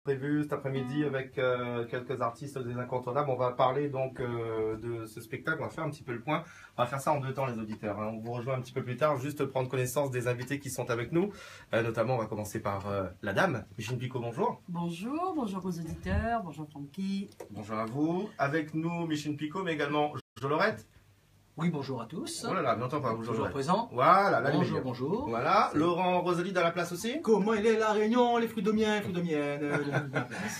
Prévu cet après-midi avec quelques artistes des incontournables. On va parler donc de ce spectacle. On va faire un petit peu le point. On va faire ça en deux temps, les auditeurs. On vous rejoint un petit peu plus tard, juste prendre connaissance des invités qui sont avec nous. Notamment, on va commencer par la dame. Micheline Picot, bonjour. Bonjour, bonjour aux auditeurs, bonjour Francky. Bonjour à vous. Avec nous, Micheline Picot, mais également Jo Lorette. Oui, bonjour à tous. Oh là là, n'entends pas, bonjour Toujours présent. Voilà, là, Bonjour, bonjour. Voilà, Laurent Rosalie dans la place aussi. Comment il est la Réunion, les fruits de miel,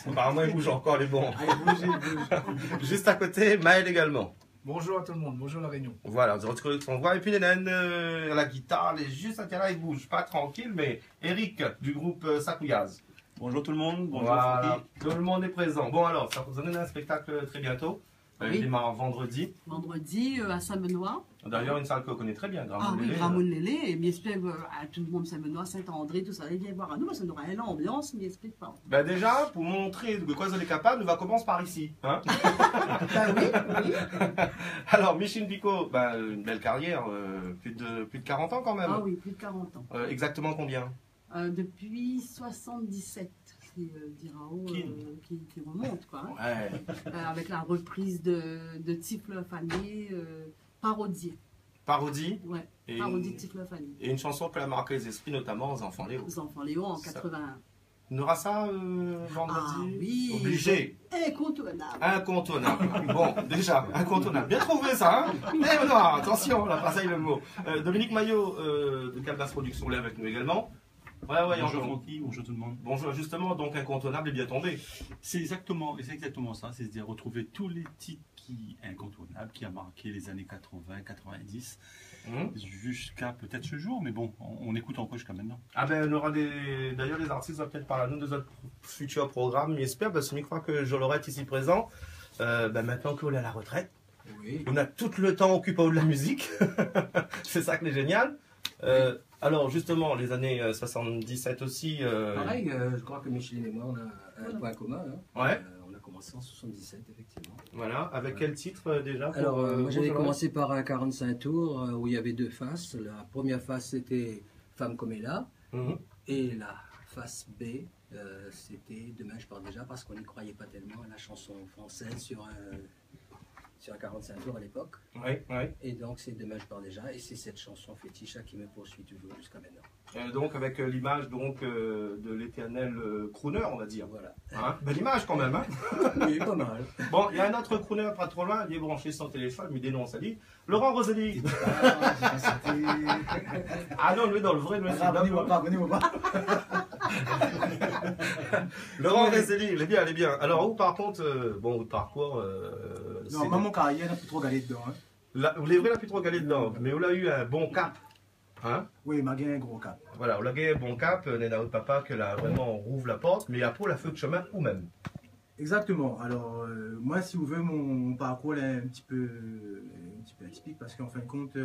Apparemment, il bouge encore les bons. Allez, bougez. Juste à côté, Maël également. Bonjour à tout le monde, bonjour la Réunion. Voilà, on retrouve son voix. Et puis Nénène, la guitare, elle est juste à là, il bouge. Pas tranquille, mais Eric du groupe Sakouyaz. Bonjour tout le monde, bonjour Voilà, Francky. tout le monde est présent. Bon alors, ça vous donne un spectacle très bientôt. Oui. Il démarre vendredi. Vendredi à Saint-Benoît. D'ailleurs, une salle que connaît très bien, Ah oui, Ramon Lélé. Et j'espère à tout le monde Saint-Benoît, Saint-André, tout ça, allez bien voir à nous, parce qu'on aura une ambiance, mais j'espère pas. Ben déjà, pour montrer de quoi vous êtes capable, on va commencer par ici. Hein. Oui. Alors, Micheline Picot, une belle carrière, plus de 40 ans quand même. Ah oui, plus de 40 ans. Exactement combien? Depuis 77. Dirao qui remonte quoi. Ouais. Avec la reprise de Tifle Fanny, parodiée. Parodie. Ouais, Et parodie de Tifle Fanny. Et une chanson qui a marqué les esprits, notamment aux enfants Léo. Aux enfants Léo en Ça. 81. On aura ça vendredi. Ah oui. Obligé. Incontournable. Incontournable. Bon, déjà, incontournable. Bien trouvé ça, hein. Eh non, attention, on a pas ça le mot. Dominique Maillot de Caldas Productions est avec nous également. Ouais, Bonjour Francky, bonjour tout le monde. Bonjour, justement, donc incontournable est bien tombé. C'est exactement ça, c'est-à-dire retrouver tous les titres incontournables qui a marqué les années 80, 90, jusqu'à peut-être ce jour, mais bon, on écoute encore jusqu'à maintenant. Ah ben, on aura d'ailleurs les artistes vont peut-être parler à nous de notre futur programme, j'espère, parce que je crois que Jo Lorette ici présent, maintenant qu'on est à la retraite, Oui. on a tout le temps occupé de la musique, c'est ça qui est génial. Alors justement, les années 77 aussi... Pareil, je crois que Micheline et moi, on a un point commun. Hein. Ouais. On a commencé en 77, effectivement. Voilà, avec quel titre déjà pour, Alors, moi j'avais pour commencé par un 45 tours où il y avait deux faces. La première face c'était Femme comme Ella. Mhm. Et la face B, c'était Demain je pars déjà, parce qu'on n'y croyait pas tellement à la chanson française sur un 45 tours à l'époque. Oui, oui. Et donc c'est Demain je pars déjà, et c'est cette chanson fétiche qui me poursuit toujours jusqu'à maintenant. Donc avec l'image donc de l'éternel crooner, on va dire. Voilà. Hein, belle image quand même. Hein. Oui, pas mal. Bon, il y a un autre crooner pas trop loin, il est branché son téléphone, il dénonce, ça dit Laurent Rosalie. Ah non, lui dans le vrai, lui c'est Abonnez-moi pas. Laurent Rosalie, il est bien, il est bien. Alors où par contre, bon, le parcours... Non, moi mon carrière n'a plus trop galé dedans. Hein. Vous l'avez plus trop galé dedans, mais on a eu un bon cap. Hein? Oui, il m'a gagné un gros cap. Voilà, on a gagné un bon cap, Nena au papa, que là vraiment on rouvre la porte, mais après la feu de chemin ou même. Exactement. Alors, moi, si vous voulez, mon parcours est un petit peu atypique parce qu'en fin de compte,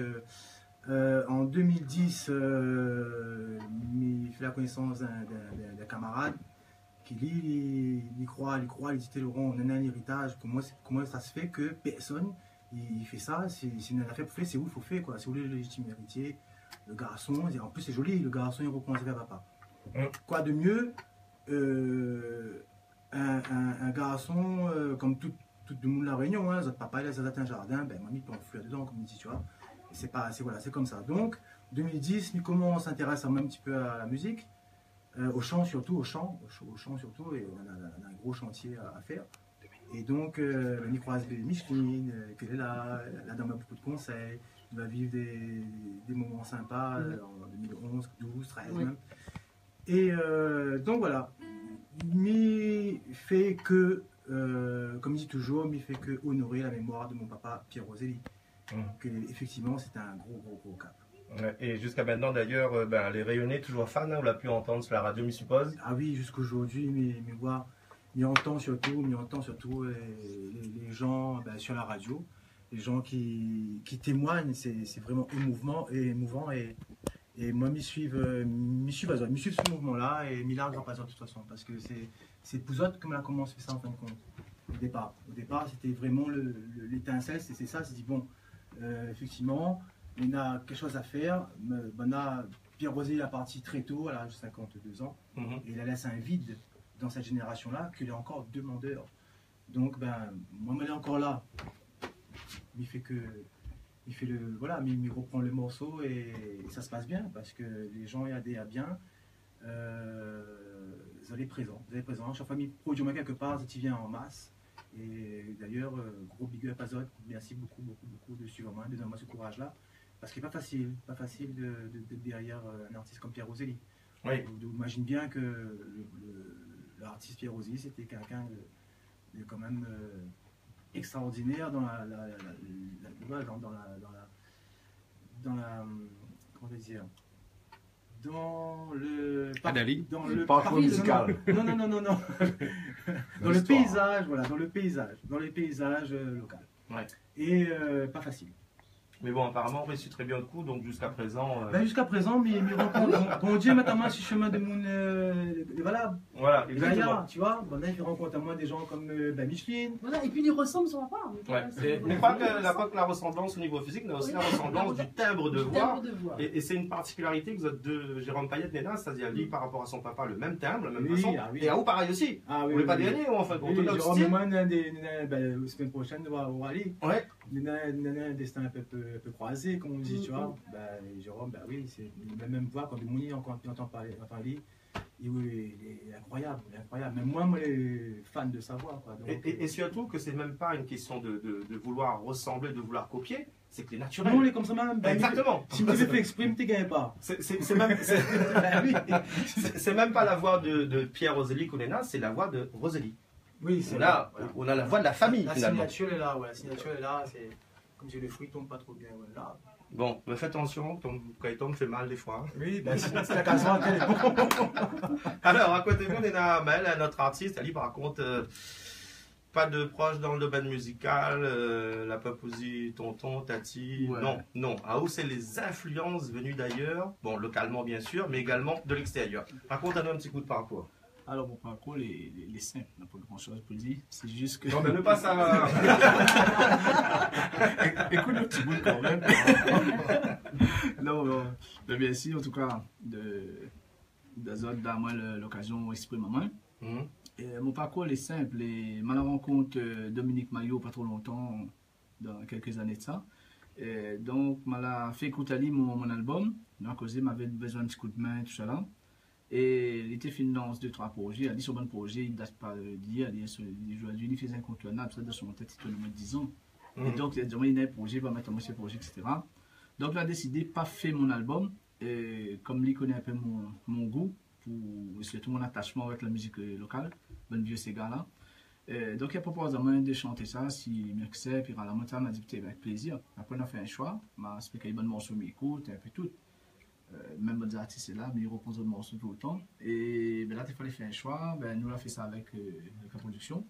en 2010, il fait la connaissance d'un camarade qui, lui, il croit, il dit Laurent, on a un héritage. Comment ça se fait que personne il fait ça? C'est une affaire pour faire, c'est où il faut faire, quoi. C'est où le légitime héritier, le garçon. En plus, c'est joli, le garçon, il reconnaît papa. Quoi de mieux un garçon comme tout le monde la Réunion, hein, papa il a un jardin, ben mamie peut en fleur dedans, comme il dit, tu vois. C'est comme ça. Donc 2010, nous comment on s'intéresse un petit peu à la musique, au chant surtout, et on a un gros chantier à faire. Et donc on y croise Micheline, qu'elle est là, elle donne beaucoup de conseils, il va vivre des moments sympas en 2011, 12, 13 même. Et donc voilà. Mi fait que, comme je dis toujours, mi fait que honorer la mémoire de mon papa Pierre Roselli. Que effectivement c'était un gros cap. Et jusqu'à maintenant d'ailleurs, les Rayonnais toujours fans, hein, on l'a pu entendre sur la radio, je suppose. Ah oui, jusqu'aujourd'hui, mes voix, m'y entend surtout les gens sur la radio, les gens qui témoignent, c'est vraiment émouvant et moi m'y suivent ce mouvement-là et m'y largue pas de toute façon parce que c'est Pouzotte comme on a commencé ça en fin de compte. Au départ, c'était vraiment l'étincelle, c'est ça, c'est dit bon, effectivement, on a quelque chose à faire. Pierre Rosé est parti très tôt, à l'âge de 52 ans, et il a laissé un vide dans cette génération-là qu'il est encore demandeur. Donc, ben, moi, il est encore là. Il fait que. Il fait le. Voilà, mais il reprend le morceau et ça se passe bien parce que les gens y adhèrent bien. Vous allez présent. Vous allez présent. Chaque fois qu'il produit quelque part, ça vient en masse. Et d'ailleurs, gros big up à Zod. Merci beaucoup de suivre moi, de donner moi ce courage-là. Parce qu'il n'est pas facile de derrière un artiste comme Pierre Roselli. Oui. Vous imaginez bien que l'artiste Pierre Roselli, c'était quelqu'un de quand même extraordinaire dans la comment dire, dans le Adali, dans le parcours musical. non dans le paysage, voilà, dans le paysage local. Ouais. Et pas facile. Mais bon, apparemment, on réussit très bien le coup, donc jusqu'à présent. Ben, jusqu'à présent, mes rencontres, bon Dieu, maintenant, sur le chemin de mon. Voilà, Voilà, exactement. Gaillard, tu vois, bon, là, il rencontre à moi des gens comme ben, Micheline. Voilà, et puis ils ressemblent sur la part. Ouais. Mais pas que la ressemblance au niveau physique, mais aussi la ressemblance du timbre de voix. Et c'est une particularité que vous êtes deux, Jérôme Payette, Néna, c'est-à-dire lui par rapport à son papa, le même timbre, la même façon. Ah, oui. Et à vous, pareil aussi. Ah, oui, vous voulez pas oui. gagner, ou enfin, Oui, notre Jérôme style. et moi, la semaine prochaine, on va aller. Ouais. On a un destin un peu croisé, comme on dit, tu vois. Ben, Jérôme, ben oui, c'est la même voix, quand Mouni entend parler. Et oui, il est incroyable, Même moi, je suis fan de sa voix. Quoi. Donc, Et surtout que c'est même pas une question de vouloir ressembler, de vouloir copier, c'est que les naturels. non, on est comme ça même. Ben, Exactement. Si tu fais exprimer, tu ne gagnes pas. C'est même, c'est même pas la voix de Pierre Roselli qu'on est là, c'est la voix de Roselli. Oui, c'est On a la voix de la famille la finalement. signature est là, ouais. La signature est là, c'est comme si le fruit tombe pas trop bien. Ouais, là. Bon, mais faites attention, quand il tombe, fait mal des fois. Oui, ben, c'est la casserole qu'elle est bon. Alors, à côté de nous, on a Amel, notre artiste. Elle, par contre, pas de proche dans le domaine musical, la papousie, tonton, tati. Ouais. Non. À où c'est les influences venues d'ailleurs, bon, localement bien sûr, mais également de l'extérieur. Raconte-nous un petit coup de parcours. Alors, mon parcours, les simples, on n'a pas grand-chose pour dire. C'est juste que. Non, mais ne pas ça. Écoute le petit bout quand même. Non, mais bien sûr, en tout cas, d'Azot, d'avoir l'occasion d'exprimer ma main. Et mon parcours est simple. Et ma rencontre Dominique Maillot, pas trop longtemps, dans quelques années de ça. Et donc, m'a fait écouter mon album. Donc, il m'avait besoin d'un petit coup de main, tout ça là. Et il était finance 2-3 projets. Il a dit sur bon projet, il ne date pas d'hier. Il a fait incontournable, ça dans son tête, il tourne 10 ans. Et donc, il a dit, il y a un projet, il va mettre en ce projet, etc. Donc, il a décidé de ne pas faire mon album. Et comme il connaît un peu mon goût, pour surtout mon attachement avec la musique locale, bon vieux ces gars-là. Donc, il a proposé à moi de chanter ça, si mieux que c'est, puis à la montagne, il m'a dit, avec plaisir. Après, on a fait un choix, il m'a expliqué les bonnes morceaux, mais écoute, un peu tout. Même les artistes est là, mais ils reposent le morceau tout le temps. Et ben là, il fallait faire un choix. Ben, nous, on a fait ça avec la production.